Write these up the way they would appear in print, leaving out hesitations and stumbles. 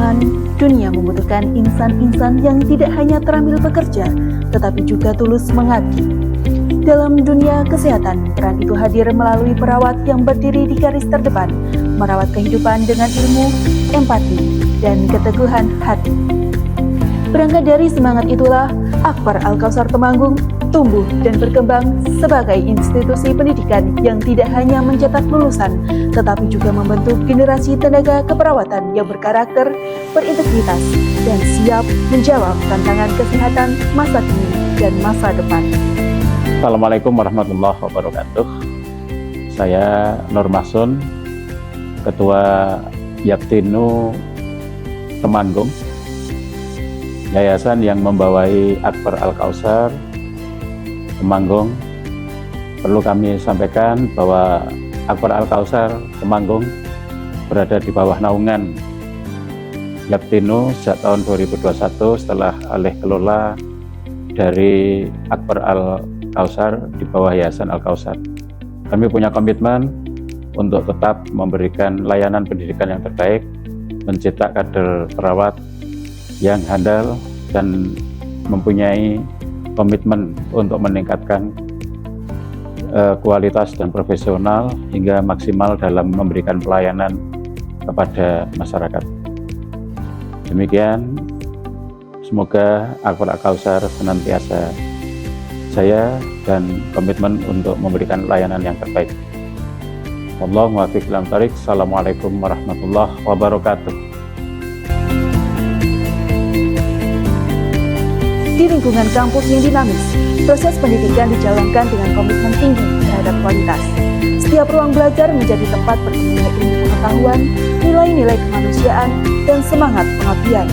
teman-teman, dunia membutuhkan insan-insan yang tidak hanya terampil bekerja, tetapi juga tulus mengabdi. Dalam dunia kesehatan, peran itu hadir melalui perawat yang berdiri di garis terdepan, merawat kehidupan dengan ilmu, empati, dan keteguhan hati. Berangkat dari semangat itulah, Akbar Al-Kausar Temanggung tumbuh dan berkembang sebagai institusi pendidikan yang tidak hanya mencetak lulusan, tetapi juga membentuk generasi tenaga keperawatan yang berkarakter, berintegritas, dan siap menjawab tantangan kesehatan masa kini dan masa depan. Assalamualaikum warahmatullahi wabarakatuh. Saya Nur Masun, Ketua Yaptinu Temanggung, yayasan yang membawai Akbar Al-Kausar Temanggung. Perlu kami sampaikan bahwa Akbar Al-Kausar Temanggung berada di bawah naungan Yaptinu sejak tahun 2021 setelah alih kelola dari Akbar Al-Kausar di bawah Yayasan Al-Kausar. Kami punya komitmen untuk tetap memberikan layanan pendidikan yang terbaik, mencetak kader perawat yang handal dan mempunyai komitmen untuk meningkatkan kualitas dan profesional hingga maksimal dalam memberikan pelayanan kepada masyarakat. Demikian, semoga Akbar Al-Kausar senantiasa jaya dan komitmen untuk memberikan layanan yang terbaik. Wallahu muwaffiq ila thoriq. Assalamualaikum warahmatullahi wabarakatuh. Di lingkungan kampus yang dinamis, proses pendidikan dijalankan dengan komitmen tinggi terhadap kualitas. Setiap ruang belajar menjadi tempat bertemunya ilmu pengetahuan, nilai-nilai kemanusiaan, dan semangat pengabdian.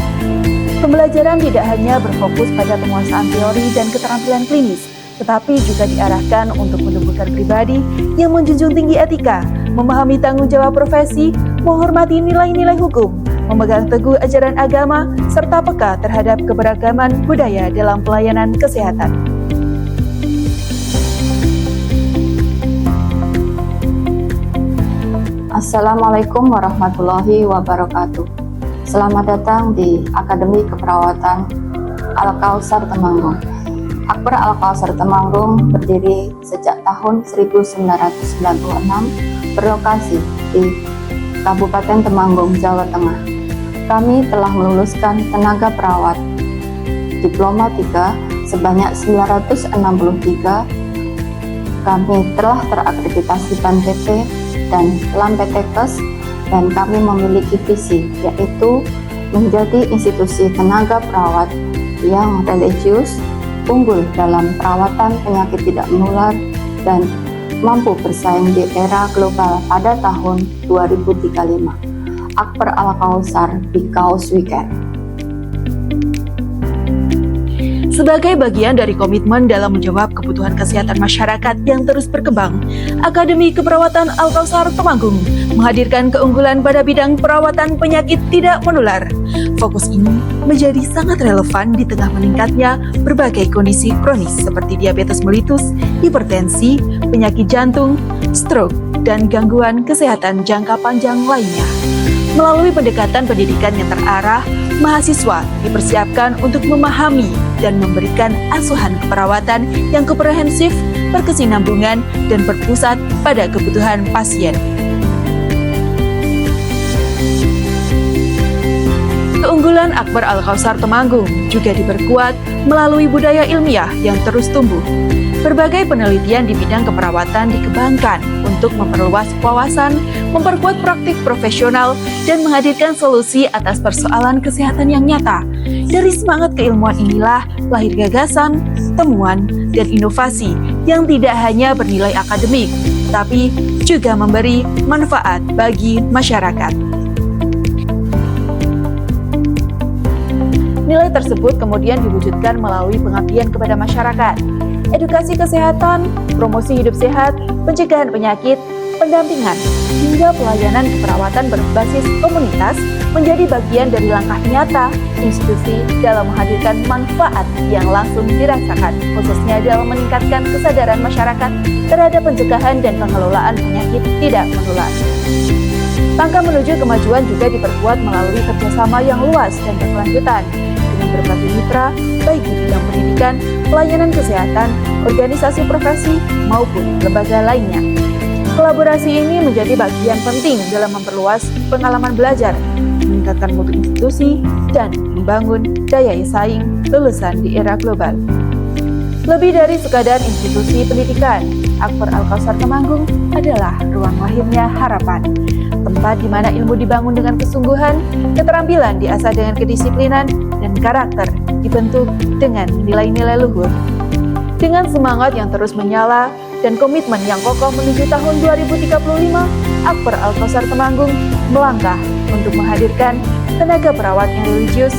Pembelajaran tidak hanya berfokus pada penguasaan teori dan keterampilan klinis, tetapi juga diarahkan untuk menumbuhkan pribadi yang menjunjung tinggi etika, memahami tanggung jawab profesi, menghormati nilai-nilai hukum, memegang teguh ajaran agama, serta peka terhadap keberagaman budaya dalam pelayanan kesehatan. Assalamualaikum warahmatullahi wabarakatuh. Selamat datang di Akademi Keperawatan Al-Kausar Temanggung. Akbar Al-Kausar Temanggung berdiri sejak tahun 1996, berlokasi di Kabupaten Temanggung, Jawa Tengah. Kami telah meluluskan tenaga perawat Diploma 3 sebanyak 963. Kami telah terakreditasi BAN PT dan LAMPTKes, dan kami memiliki visi, yaitu menjadi institusi tenaga perawat yang religius, unggul dalam perawatan penyakit tidak menular, dan mampu bersaing di era global pada tahun 2035. Akbar Al-Kausar because we can. Sebagai bagian dari komitmen dalam menjawab kebutuhan kesehatan masyarakat yang terus berkembang, Akademi Keperawatan Al-Kausar Temanggung menghadirkan keunggulan pada bidang perawatan penyakit tidak menular. Fokus ini menjadi sangat relevan di tengah meningkatnya berbagai kondisi kronis seperti diabetes mellitus, hipertensi, penyakit jantung, stroke, dan gangguan kesehatan jangka panjang lainnya. Melalui pendekatan pendidikan yang terarah, mahasiswa dipersiapkan untuk memahami dan memberikan asuhan keperawatan yang komprehensif, berkesinambungan, dan berpusat pada kebutuhan pasien. Keunggulan Akbar Al-Kausar Temanggung juga diperkuat melalui budaya ilmiah yang terus tumbuh. Berbagai penelitian di bidang keperawatan dikembangkan untuk memperluas wawasan, memperkuat praktik profesional, dan menghadirkan solusi atas persoalan kesehatan yang nyata. Dari semangat keilmuan inilah lahir gagasan, temuan, dan inovasi yang tidak hanya bernilai akademik, tapi juga memberi manfaat bagi masyarakat. Nilai tersebut kemudian diwujudkan melalui pengabdian kepada masyarakat, edukasi kesehatan, promosi hidup sehat, pencegahan penyakit, pendampingan, hingga pelayanan keperawatan berbasis komunitas menjadi bagian dari langkah nyata institusi dalam menghadirkan manfaat yang langsung dirasakan, khususnya dalam meningkatkan kesadaran masyarakat terhadap pencegahan dan pengelolaan penyakit tidak menular. Langkah menuju kemajuan juga diperkuat melalui kerjasama yang luas dan berkelanjutan dengan berbagai mitra, baik di bidang pendidikan, pelayanan kesehatan, organisasi profesi, maupun lembaga lainnya. Kolaborasi ini menjadi bagian penting dalam memperluas pengalaman belajar, meningkatkan mutu institusi, dan membangun daya saing lulusan di era global. Lebih dari sekadar institusi pendidikan, Akbar Al-Kausar Temanggung adalah ruang lahirnya harapan, tempat di mana ilmu dibangun dengan kesungguhan, keterampilan diasah dengan kedisiplinan, dan karakter dibentuk dengan nilai-nilai luhur. Dengan semangat yang terus menyala dan komitmen yang kokoh menuju tahun 2035, Akbar Al-Kausar Temanggung melangkah untuk menghadirkan tenaga perawat yang religius,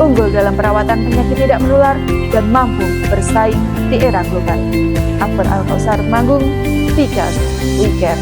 unggul dalam perawatan penyakit tidak menular, dan mampu bersaing di era global. Akbar Al-Kausar Temanggung, because we care.